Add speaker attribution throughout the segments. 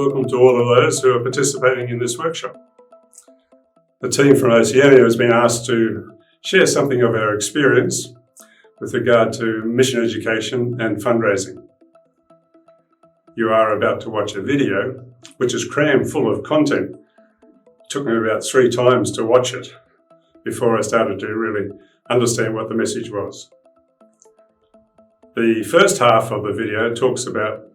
Speaker 1: welcome to all of those who are participating in this workshop. The team from Oceania has been asked to share something of our experience with regard to mission education and fundraising. You are about to watch a video which is crammed full of content. It took me about 3 times to watch it before I started to really understand what the message was. The first half of the video talks about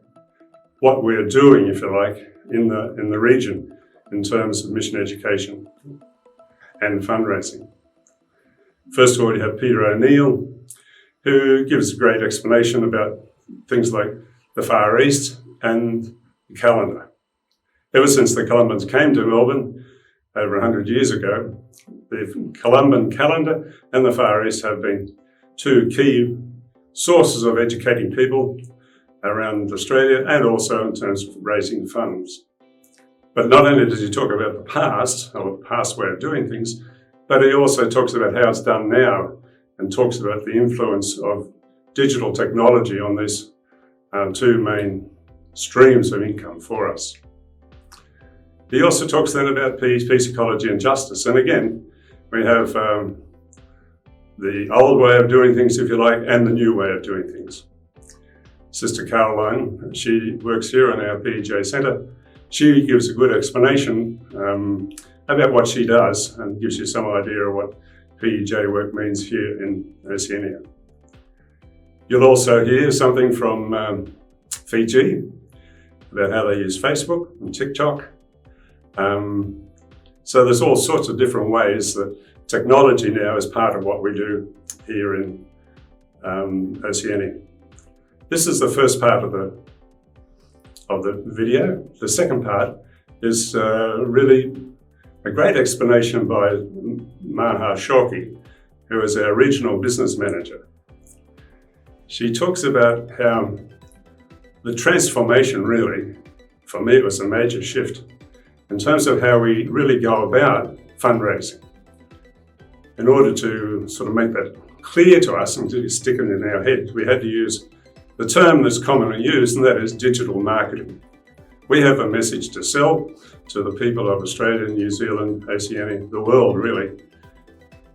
Speaker 1: what we're doing, if you like, in the region in terms of mission education and fundraising. First of all, you have Peter O'Neill, who gives a great explanation about things like the Far East and the calendar. Ever since the Columbians came to Melbourne over 100 years ago, the Columbian calendar and the Far East have been 2 key sources of educating people around Australia and also in terms of raising funds. But not only does he talk about the past, or the past way of doing things, but he also talks about how it's done now and talks about the influence of digital technology on these 2 main streams of income for us. He also talks then about peace, ecology and justice. And again, we have the old way of doing things, if you like, and the new way of doing things. Sister Caroline, she works here in our PEJ Centre. She gives a good explanation about what she does and gives you some idea of what PEJ work means here in Oceania. You'll also hear something from Fiji about how they use Facebook and TikTok. So there's all sorts of different ways that technology now is part of what we do here in Oceania. This is the first part of the video. The second part is really a great explanation by Maha Shoki, who is our regional business manager. She talks about how the transformation really, for me, it was a major shift in terms of how we really go about fundraising. In order to sort of make that clear to us and to stick it in our head, we had to use the term that's commonly used, and that is digital marketing. We have a message to sell to the people of Australia, New Zealand, Oceania, the world really.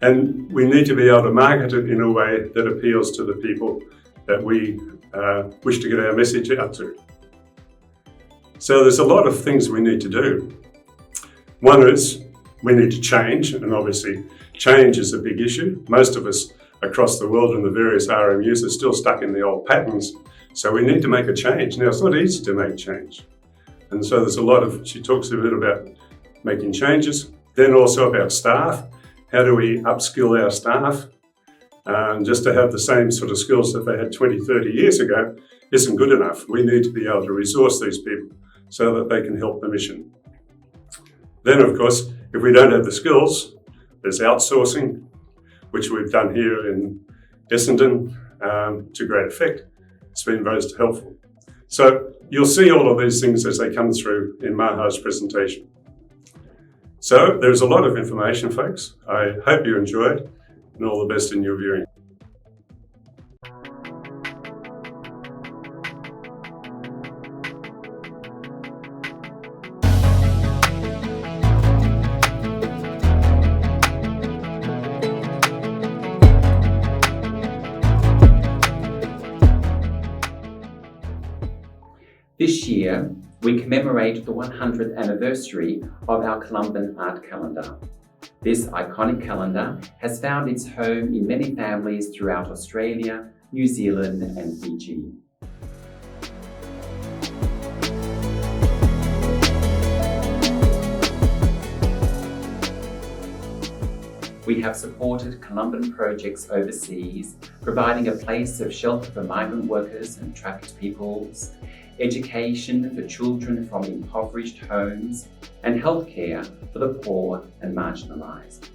Speaker 1: And we need to be able to market it in a way that appeals to the people that we wish to get our message out to. So there's a lot of things we need to do. One is we need to change, and obviously change is a big issue. Most of us across the world in the various RMUs are still stuck in the old patterns. So we need to make a change. Now, it's not easy to make change. And so there's a lot of, she talks a bit about making changes, then also about staff. How do we upskill our staff? Just to have the same sort of skills that they had 20, 30 years ago isn't good enough. We need to be able to resource these people so that they can help the mission. Then, of course, if we don't have the skills, there's outsourcing, which we've done here in Essendon to great effect. It's been most helpful. So you'll see all of these things as they come through in Maha's presentation. So there's a lot of information, folks. I hope you enjoyed, and all the best in your viewing.
Speaker 2: This year, we commemorate the 100th anniversary of our Columbian art calendar. This iconic calendar has found its home in many families throughout Australia, New Zealand and Fiji. We have supported Columbian projects overseas, providing a place of shelter for migrant workers and trafficked peoples, education for children from impoverished homes, and healthcare for the poor and marginalised.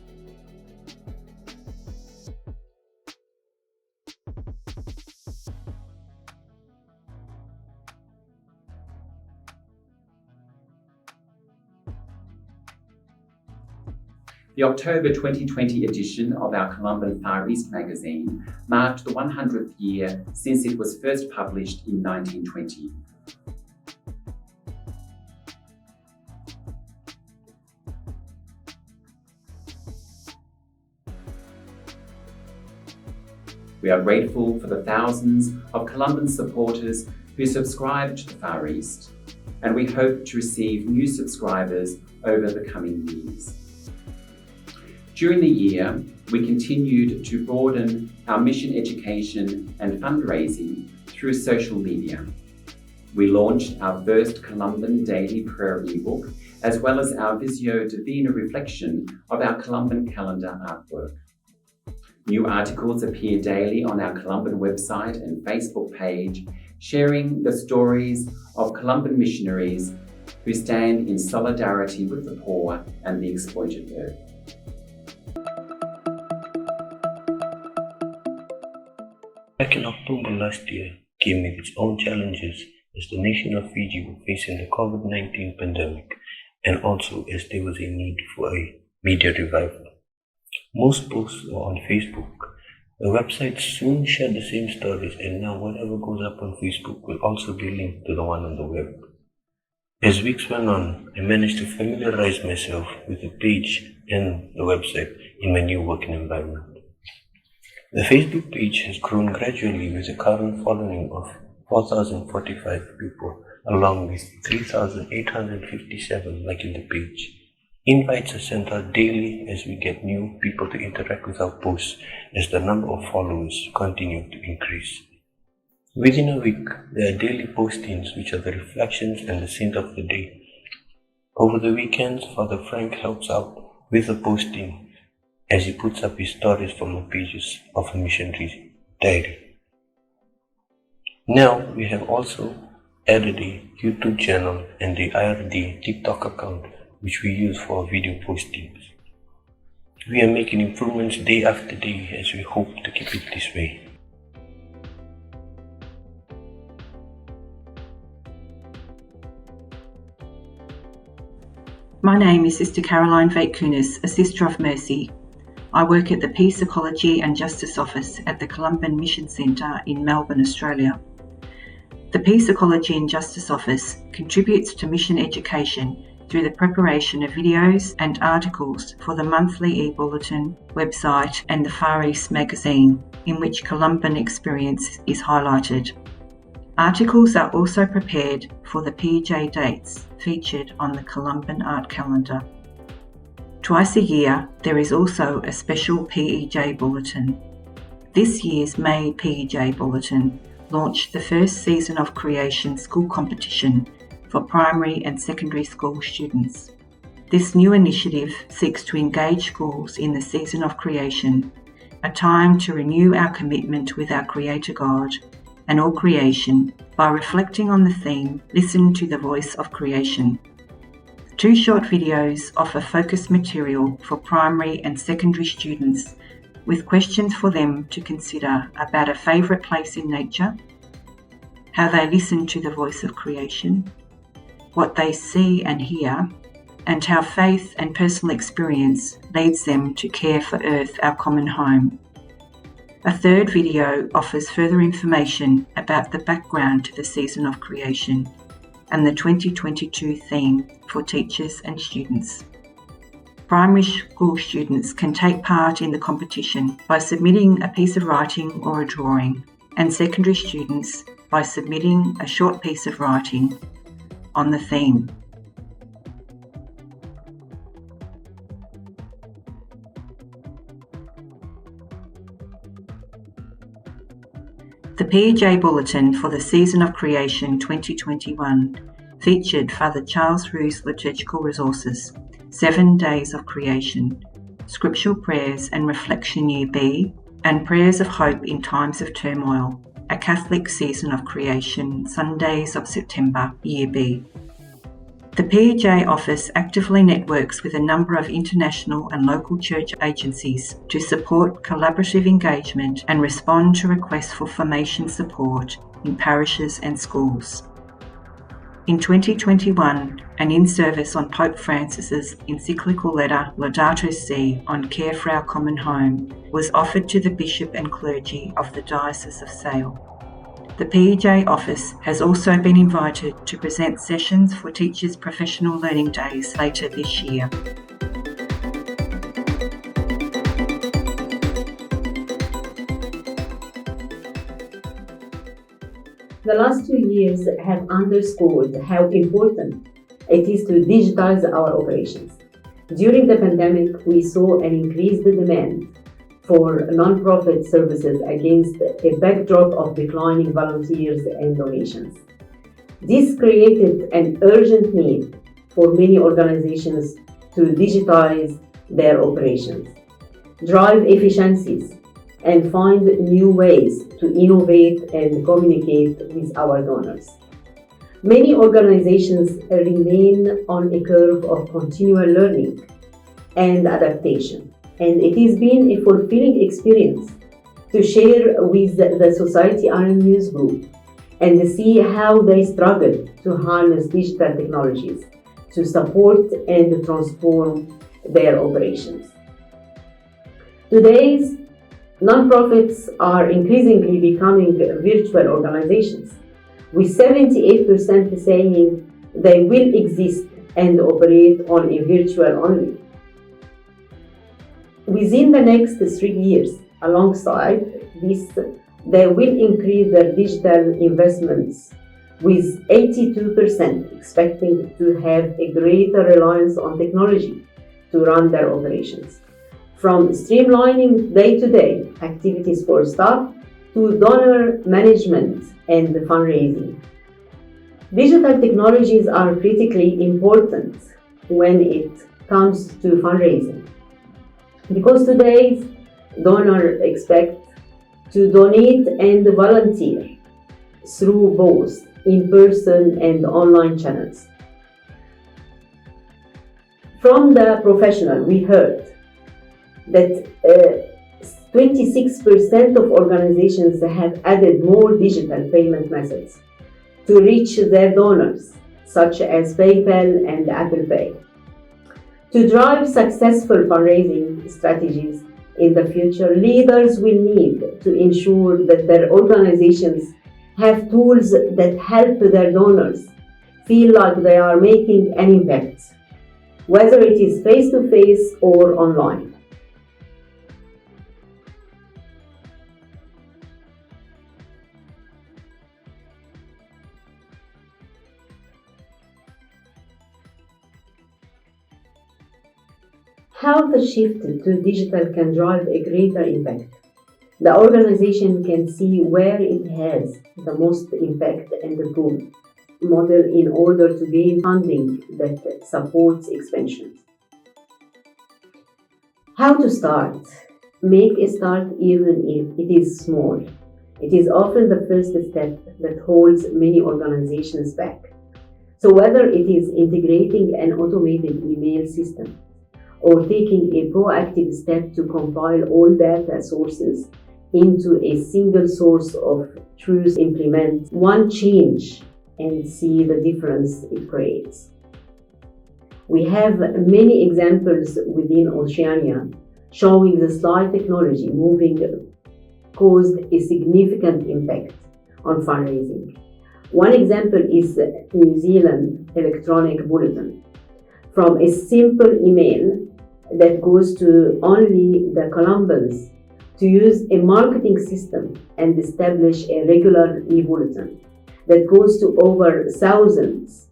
Speaker 2: The October 2020 edition of our Columbian Far East magazine marked the 100th year since it was first published in 1920. We are grateful for the thousands of Columban supporters who subscribe to the Far East, and we hope to receive new subscribers over the coming years. During the year, we continued to broaden our mission education and fundraising through social media. We launched our first Columban Daily Prayer ebook, as well as our Visio Divina reflection of our Columban calendar artwork. New articles appear daily on our Columban website and Facebook page, sharing the stories of Columban missionaries who stand in solidarity with the poor and the exploited earth.
Speaker 3: Back in October last year came with its own challenges as the nation of Fiji were facing the COVID-19 pandemic, and also as there was a need for a media revival. Most posts were on Facebook. The website soon shared the same stories, and now whatever goes up on Facebook will also be linked to the one on the web. As weeks went on, I managed to familiarize myself with the page and the website in my new working environment. The Facebook page has grown gradually with a current following of 4,045 people, along with 3,857 liking the page. Invites are sent out daily as we get new people to interact with our posts as the number of followers continue to increase. Within a week, there are daily postings which are the reflections and the saint of the day. Over the weekends, Father Frank helps out with the posting as he puts up his stories from the pages of a missionary diary. Now we have also added a YouTube channel and the IRD TikTok account which we use for video postings. We are making improvements day after day as we hope to keep it this way.
Speaker 4: My name is Sister Caroline Vaitkunis, a Sister of Mercy. I work at the Peace, Ecology and Justice Office at the Columban Mission Centre in Melbourne, Australia. The Peace, Ecology and Justice Office contributes to mission education through the preparation of videos and articles for the monthly e-bulletin, website and the Far East magazine, in which Columban experience is highlighted. Articles are also prepared for the PJ dates featured on the Columban art calendar. Twice a year, there is also a special PEJ bulletin. This year's May PEJ bulletin launched the first season of Creation school competition for primary and secondary school students. This new initiative seeks to engage schools in the season of creation, a time to renew our commitment with our Creator God and all creation by reflecting on the theme, Listen to the Voice of Creation. 2 short videos offer focused material for primary and secondary students with questions for them to consider about a favourite place in nature, how they listen to the voice of creation, what they see and hear, and how faith and personal experience leads them to care for Earth, our common home. A 3rd video offers further information about the background to the season of creation and the 2022 theme for teachers and students. Primary school students can take part in the competition by submitting a piece of writing or a drawing, and secondary students by submitting a short piece of writing on the theme. The PEJ Bulletin for the Season of Creation 2021 featured Father Charles Rue's liturgical resources, 7 Days of Creation, Scriptural Prayers and Reflection Year B, and Prayers of Hope in Times of Turmoil, a Catholic Season of Creation, Sundays of September, Year B. The PEJ office actively networks with a number of international and local church agencies to support collaborative engagement and respond to requests for formation support in parishes and schools. In 2021, an in-service on Pope Francis's encyclical letter Laudato Si on care for our common home was offered to the bishop and clergy of the Diocese of Sale. The PEJ office has also been invited to present sessions for Teachers' Professional Learning Days later this year.
Speaker 5: The last 2 years have underscored how important it is to digitize our operations. During the pandemic, we saw an increased demand for non-profit services against a backdrop of declining volunteers and donations. This created an urgent need for many organizations to digitize their operations, drive efficiencies, and find new ways to innovate and communicate with our donors. Many organizations remain on a curve of continual learning and adaptation, and it has been a fulfilling experience to share with the Society Iron News Group and see how they struggle to harness digital technologies to support and transform their operations. Today's nonprofits are increasingly becoming virtual organizations, with 78% saying they will exist and operate on a virtual only. Within the next 3 years, alongside this, they will increase their digital investments, with 82% expecting to have a greater reliance on technology to run their operations. From streamlining day-to-day activities for staff to donor management and fundraising. Digital technologies are critically important when it comes to fundraising, because today's donors expect to donate and volunteer through both in-person and online channels. From the professional, we heard that 26% of organizations have added more digital payment methods to reach their donors, such as PayPal and Apple Pay. To drive successful fundraising strategies in the future, leaders will need to ensure that their organizations have tools that help their donors feel like they are making an impact, whether it is face-to-face or online. How the shift to digital can drive a greater impact. The organization can see where it has the most impact and the tool model in order to gain funding that supports expansion. How to start? Make a start even if it is small. It is often the first step that holds many organizations back. So whether it is integrating an automated email system or taking a proactive step to compile all data sources into a single source of truth, implement one change and see the difference it creates. We have many examples within Oceania showing the slide technology moving caused a significant impact on fundraising. One example is New Zealand electronic bulletin. From a simple email that goes to only the Colombians to use a marketing system and establish a regular e-bulletin that goes to over thousands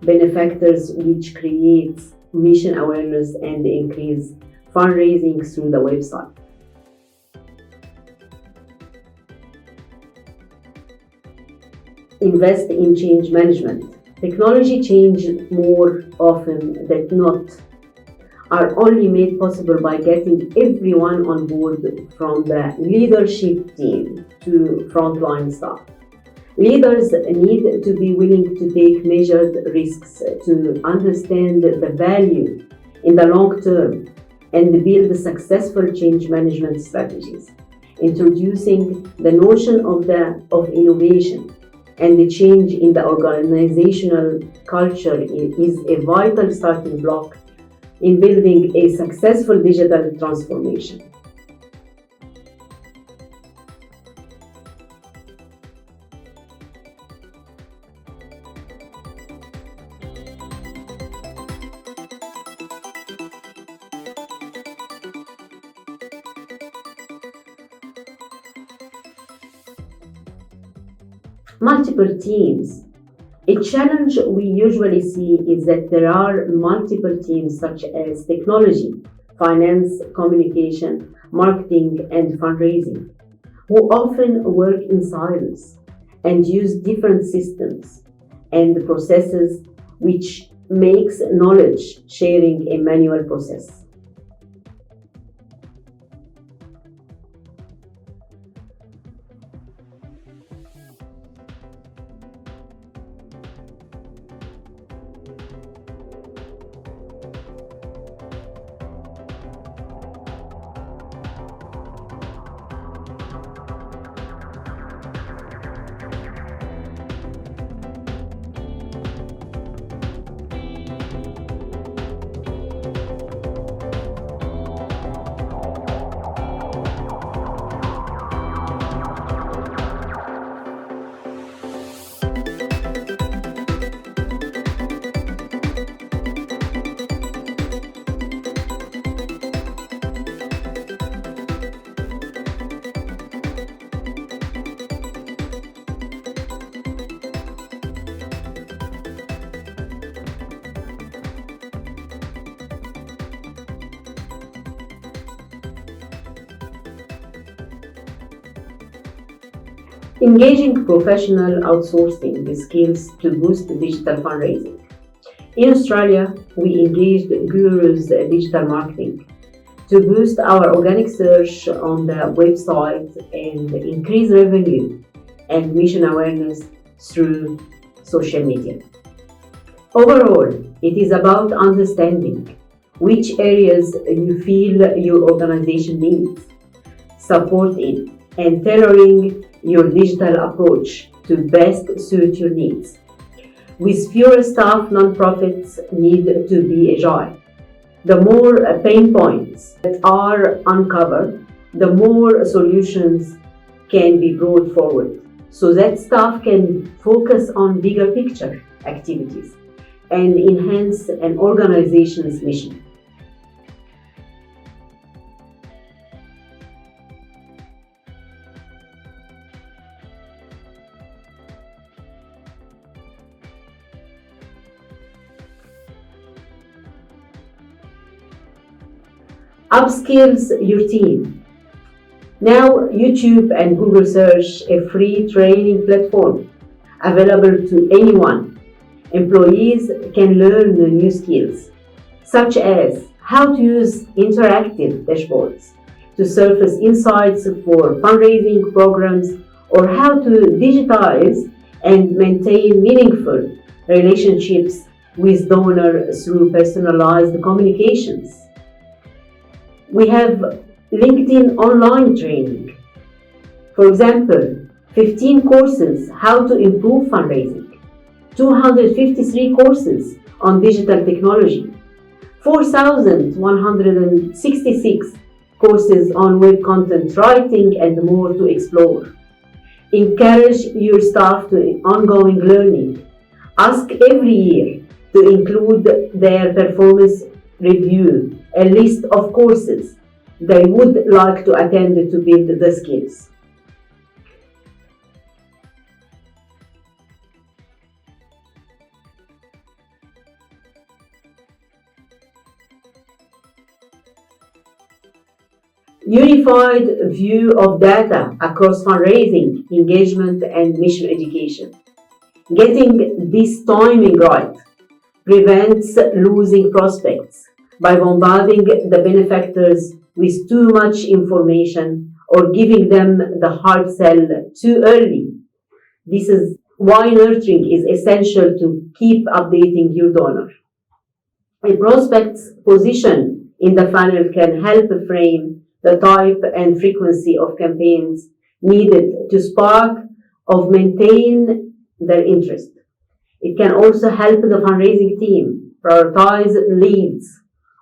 Speaker 5: benefactors, which creates mission awareness and increase fundraising through the website. Invest in change management. Technology change more often than not are only made possible by getting everyone on board, from the leadership team to frontline staff. Leaders need to be willing to take measured risks, to understand the value in the long term, and build successful change management strategies. Introducing the notion of innovation and the change in the organizational culture is a vital starting block in building a successful digital transformation. multiple teams. A challenge we usually see is that there are multiple teams such as technology, finance, communication, marketing, and fundraising, who often work in silos and use different systems and processes, which makes knowledge sharing a manual process. Engaging professional outsourcing the skills to boost digital fundraising. In Australia, we engaged Guru's digital marketing to boost our organic search on the website and increase revenue and mission awareness through social media. Overall, it is about understanding which areas you feel your organization needs support in and tailoring your digital approach to best suit your needs. With fewer staff, nonprofits need to be agile. The more pain points that are uncovered, the more solutions can be brought forward so that staff can focus on bigger picture activities and enhance an organization's mission. Upskills your team. Now, YouTube and Google Search, a free training platform available to anyone. Employees can learn the new skills, such as how to use interactive dashboards to surface insights for fundraising programs, or how to digitize and maintain meaningful relationships with donors through personalized communications. We have LinkedIn online training. For example, 15 courses how to improve fundraising, 253 courses on digital technology, 4,166 courses on web content writing, and more to explore. Encourage your staff to ongoing learning. Ask every year to include their performance review a list of courses they would like to attend to build the skills. Unified view of data across fundraising, engagement, and mission education. Getting this timing right prevents losing prospects by bombarding the benefactors with too much information or giving them the hard sell too early. This is why nurturing is essential to keep updating your donor. A prospect's position in the funnel can help frame the type and frequency of campaigns needed to spark or maintain their interest. It can also help the fundraising team prioritize leads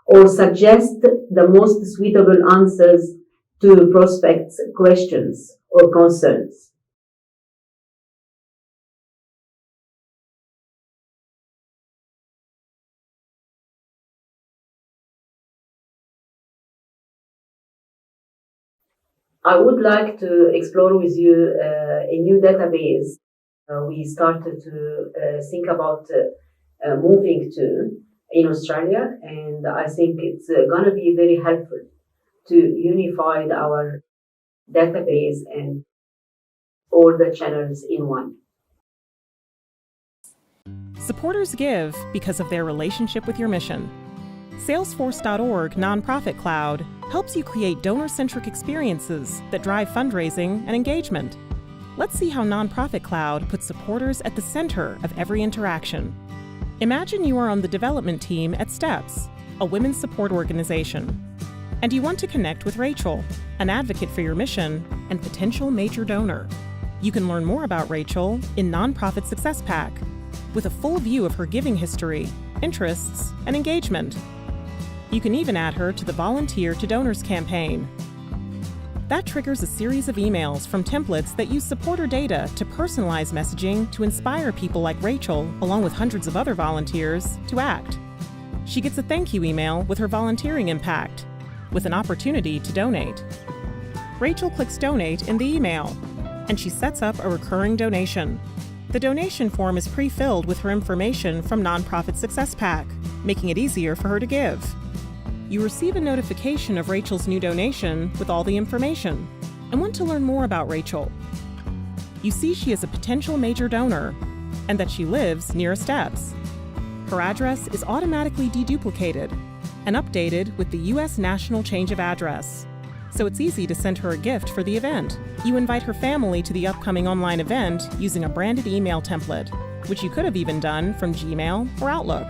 Speaker 5: or suggest the most suitable answers to prospects' questions or concerns. I would like to explore with you a new database we started to think about moving to in Australia, and I think it's going to be very helpful to unify our database and all the channels in one.
Speaker 6: Supporters give because of their relationship with your mission. Salesforce.org Nonprofit Cloud helps you create donor-centric experiences that drive fundraising and engagement. Let's see how Nonprofit Cloud puts supporters at the center of every interaction. Imagine you are on the development team at STEPS, a women's support organization, and you want to connect with Rachel, an advocate for your mission and potential major donor. You can learn more about Rachel in Nonprofit Success Pack, with a full view of her giving history, interests, and engagement. You can even add her to the Volunteer to Donors campaign. That triggers a series of emails from templates that use supporter data to personalize messaging to inspire people like Rachel, along with hundreds of other volunteers, to act. She gets a thank you email with her volunteering impact, with an opportunity to donate. Rachel clicks donate in the email, and she sets up a recurring donation. The donation form is pre-filled with her information from Nonprofit Success Pack, making it easier for her to give. You receive a notification of Rachel's new donation with all the information and want to learn more about Rachel. You see she is a potential major donor and that she lives near a STEPS. Her address is automatically deduplicated and updated with the U.S. National Change of Address, so it's easy to send her a gift for the event. You invite her family to the upcoming online event using a branded email template, which you could have even done from Gmail or Outlook.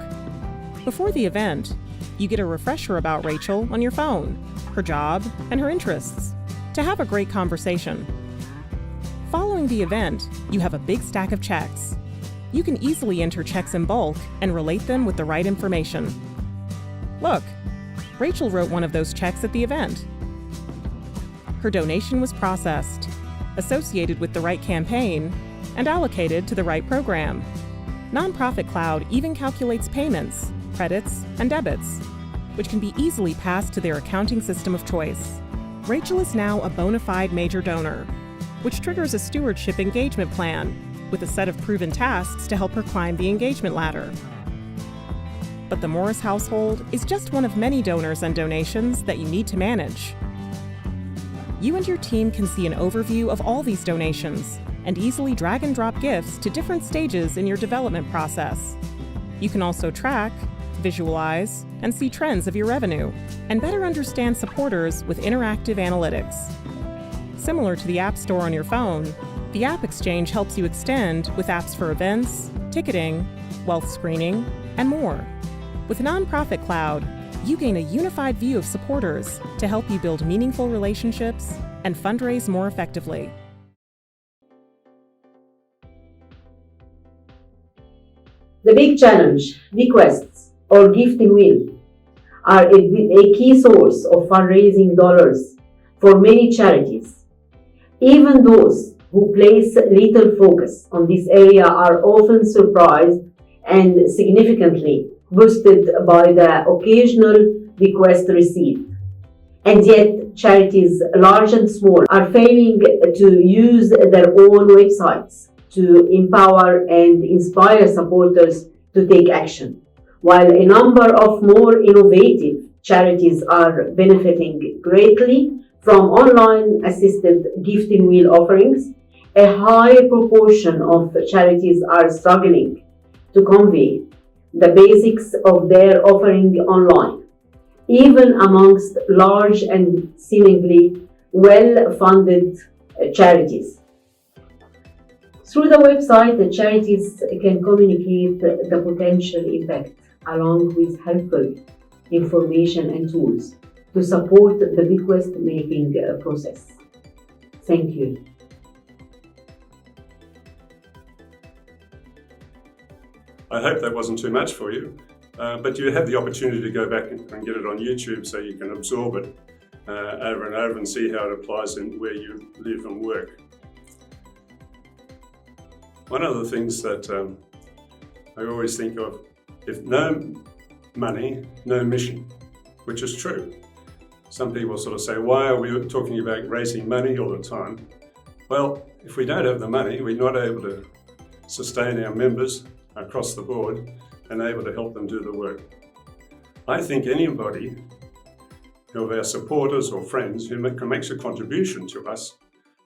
Speaker 6: Before the event, you get a refresher about Rachel on your phone, her job, and her interests, to have a great conversation. Following the event, you have a big stack of checks. You can easily enter checks in bulk and relate them with the right information. Look, Rachel wrote one of those checks at the event. Her donation was processed, associated with the right campaign, and allocated to the right program. Nonprofit Cloud even calculates payments, credits, and debits, which can be easily passed to their accounting system of choice. Rachel is now a bona fide major donor, which triggers a stewardship engagement plan with a set of proven tasks to help her climb the engagement ladder. But the Morris household is just one of many donors and donations that you need to manage. You and your team can see an overview of all these donations and easily drag and drop gifts to different stages in your development process. You can also track, visualize, and see trends of your revenue, and better understand supporters with interactive analytics. Similar to the App Store on your phone, the App Exchange helps you extend with apps for events, ticketing, wealth screening, and more. With Nonprofit Cloud, you gain a unified view of supporters to help you build meaningful relationships and fundraise more effectively.
Speaker 5: The big challenge, bequests, or gifting wheel are a key source of fundraising dollars for many charities. Even those who place little focus on this area are often surprised and significantly boosted by the occasional bequest received. And yet, charities large and small are failing to use their own websites to empower and inspire supporters to take action, while a number of more innovative charities are benefiting greatly from online assisted gifting wheel offerings. A high proportion of charities are struggling to convey the basics of their offering online, even amongst large and seemingly well-funded charities. Through the website, the charities can communicate the potential impact along with helpful information and tools to support the bequest making process. Thank you.
Speaker 1: I hope that wasn't too much for you, but you have the opportunity to go back and get it on YouTube so you can absorb it over and over and see how it applies in where you live and work. One of the things that I always think of, if no money, no mission, which is true. Some people sort of say, why are we talking about raising money all the time? Well, if we don't have the money, we're not able to sustain our members across the board and able to help them do the work. I think anybody of our supporters or friends who makes a contribution to us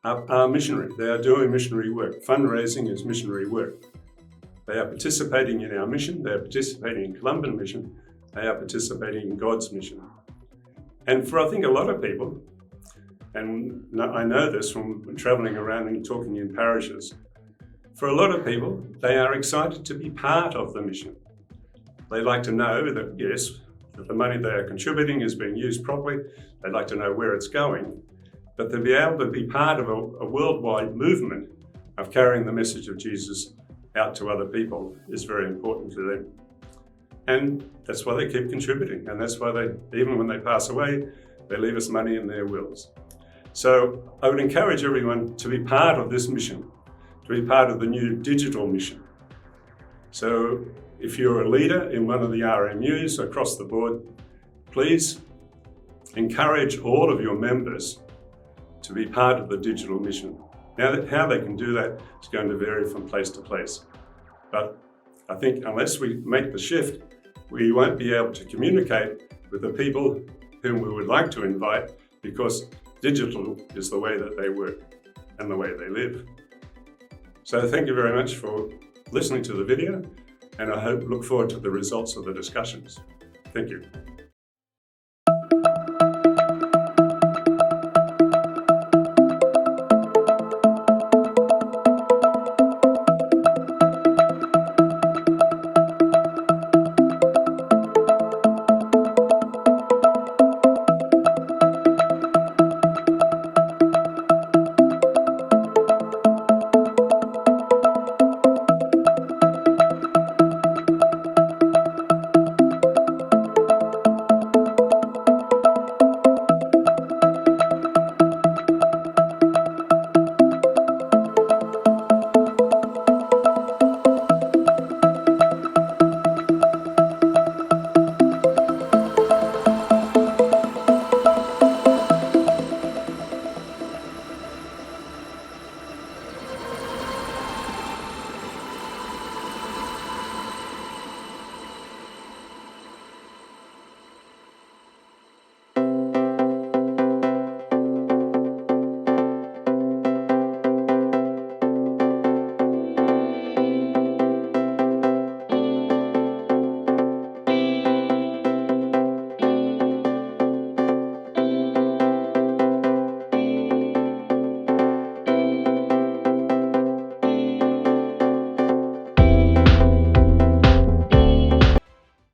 Speaker 1: are missionary. They are doing missionary work. Fundraising is missionary work. They are participating in our mission. They are participating in Columban mission. They are participating in God's mission. And for, I think, a lot of people, and I know this from travelling around and talking in parishes, for a lot of people, they are excited to be part of the mission. They like to know that, yes, that the money they are contributing is being used properly. They'd like to know where it's going. But to be able to be part of a worldwide movement of carrying the message of Jesus out to other people is very important to them. And that's why they keep contributing. And that's why they, even when they pass away, they leave us money in their wills. So I would encourage everyone to be part of this mission, to be part of the new digital mission. So if you're a leader in one of the RMUs across the board, please encourage all of your members to be part of the digital mission. Now, how they can do that is going to vary from place to place. But I think unless we make the shift, we won't be able to communicate with the people whom we would like to invite, because digital is the way that they work and the way they live. So thank you very much for listening to the video, and I look forward to the results of the discussions. Thank you.